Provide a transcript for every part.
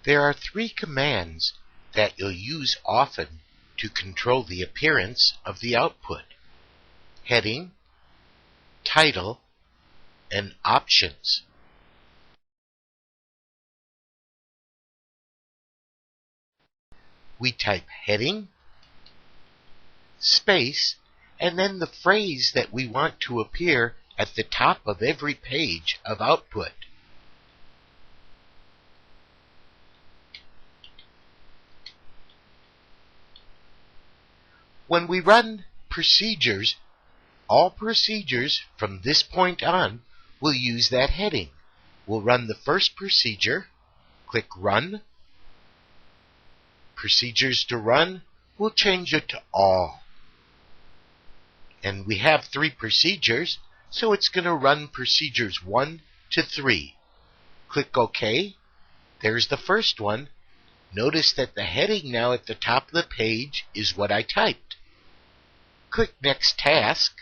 There are three commands that you'll use often to control the appearance of the output: heading, title, and options. We type heading, space, and then the phrase that we want to appear at the top of every page of output. When we run procedures, all procedures from this point on will use that heading. We'll run the first procedure, click Run. Procedures to run, we'll change it to all. And we have 3 procedures, so it's going to run procedures 1 to 3. Click OK. There's the first one. Notice that the heading now at the top of the page is what I typed. Click Next Task.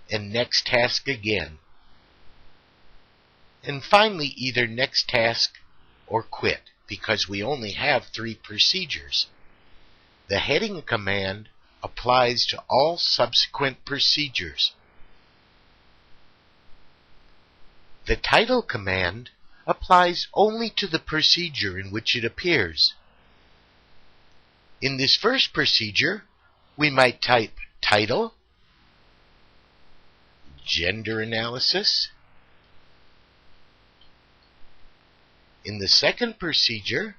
And Next Task again. And finally, either Next Task or Quit, because we only have 3 procedures. The heading command applies to all subsequent procedures. The title command applies only to the procedure in which it appears. In this first procedure, we might type title, gender analysis. In the second procedure,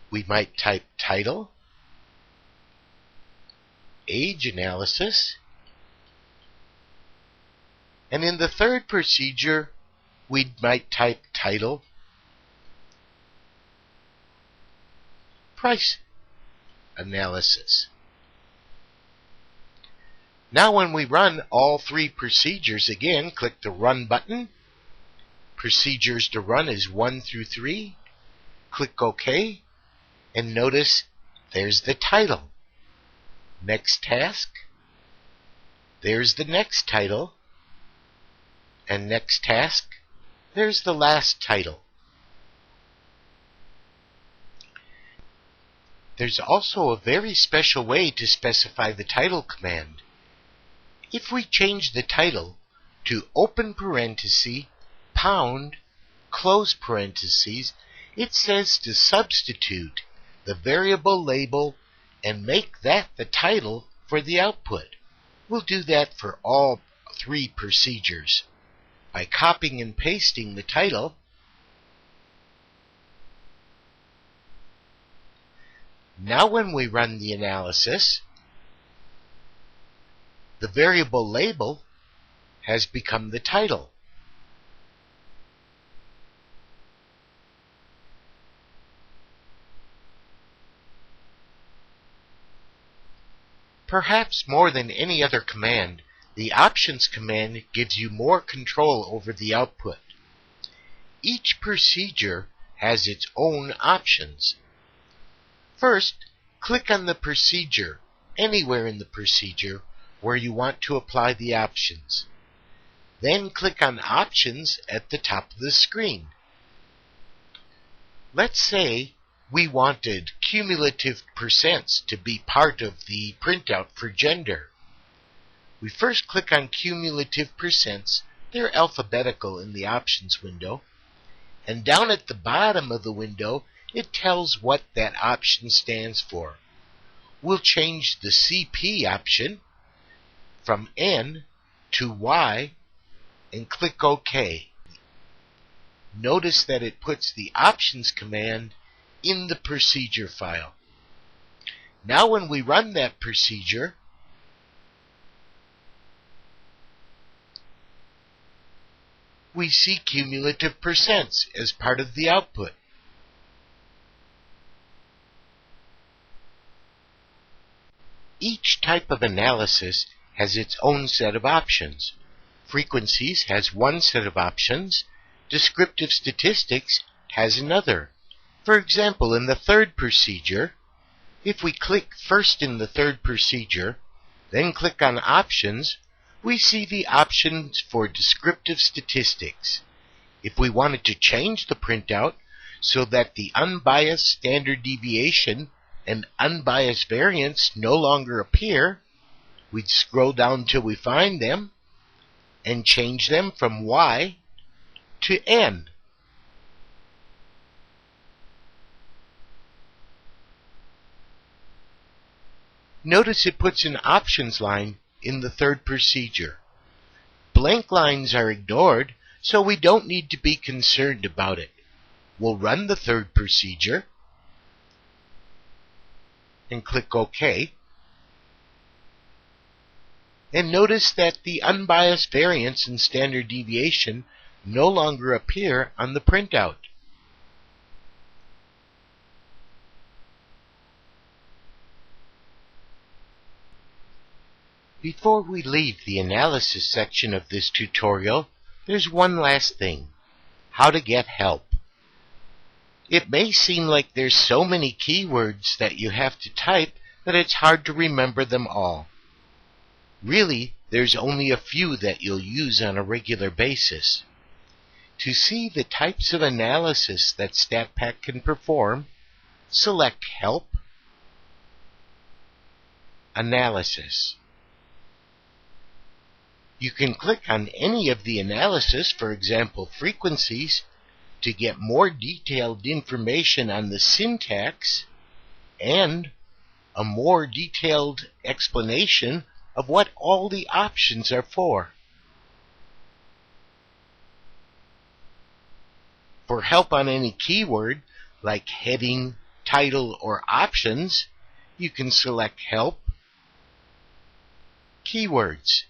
we might type title, age analysis. And in the third procedure, we might type title, price analysis. Now when we run all 3 procedures again, click the Run button. Procedures to run is 1 through 3. Click OK, and notice there's the title. Next task. There's the next title. And next task. There's the last title. There's also a very special way to specify the title command. If we change the title to open parenthesis, pound, close parentheses, it says to substitute the variable label and make that the title for the output. We'll do that for all 3 procedures by copying and pasting the title. Now when we run the analysis, the variable label has become the title. Perhaps more than any other command, the options command gives you more control over the output. Each procedure has its own options. First, click on the procedure anywhere in the procedure where you want to apply the options. Then click on Options at the top of the screen. Let's say we wanted cumulative percents to be part of the printout for gender. We first click on cumulative percents. They're alphabetical in the options window. And down at the bottom of the window, it tells what that option stands for. We'll change the CP option from N to Y and click OK. Notice that it puts the options command in the procedure file. Now when we run that procedure, we see cumulative percents as part of the output. Each type of analysis has its own set of options. Frequencies has one set of options. Descriptive statistics has another. For example, in the third procedure, if we click first in the third procedure, then click on Options, we see the options for descriptive statistics. If we wanted to change the printout so that the unbiased standard deviation and unbiased variance no longer appear, we'd scroll down till we find them and change them from Y to N. Notice it puts an options line in the third procedure. Blank lines are ignored, so we don't need to be concerned about it. We'll run the third procedure and click OK. And notice that the unbiased variance and standard deviation no longer appear on the printout. Before we leave the analysis section of this tutorial, there's one last thing: how to get help. It may seem like there's so many keywords that you have to type that it's hard to remember them all. Really, there's only a few that you'll use on a regular basis. To see the types of analysis that StatPac can perform, select Help, Analysis. You can click on any of the analysis, for example frequencies, to get more detailed information on the syntax and a more detailed explanation of what all the options are for. For help on any keyword, like heading, title, or options, you can select Help, Keywords.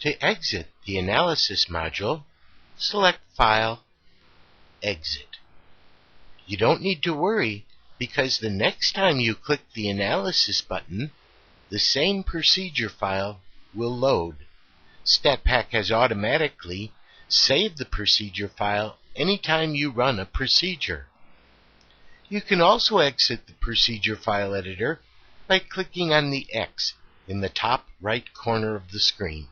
To exit the analysis module, select File, Exit. You don't need to worry, because the next time you click the analysis button, the same procedure file will load. StatPac has automatically saved the procedure file anytime you run a procedure. You can also exit the procedure file editor by clicking on the X in the top right corner of the screen.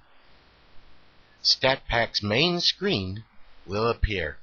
StatPac's main screen will appear.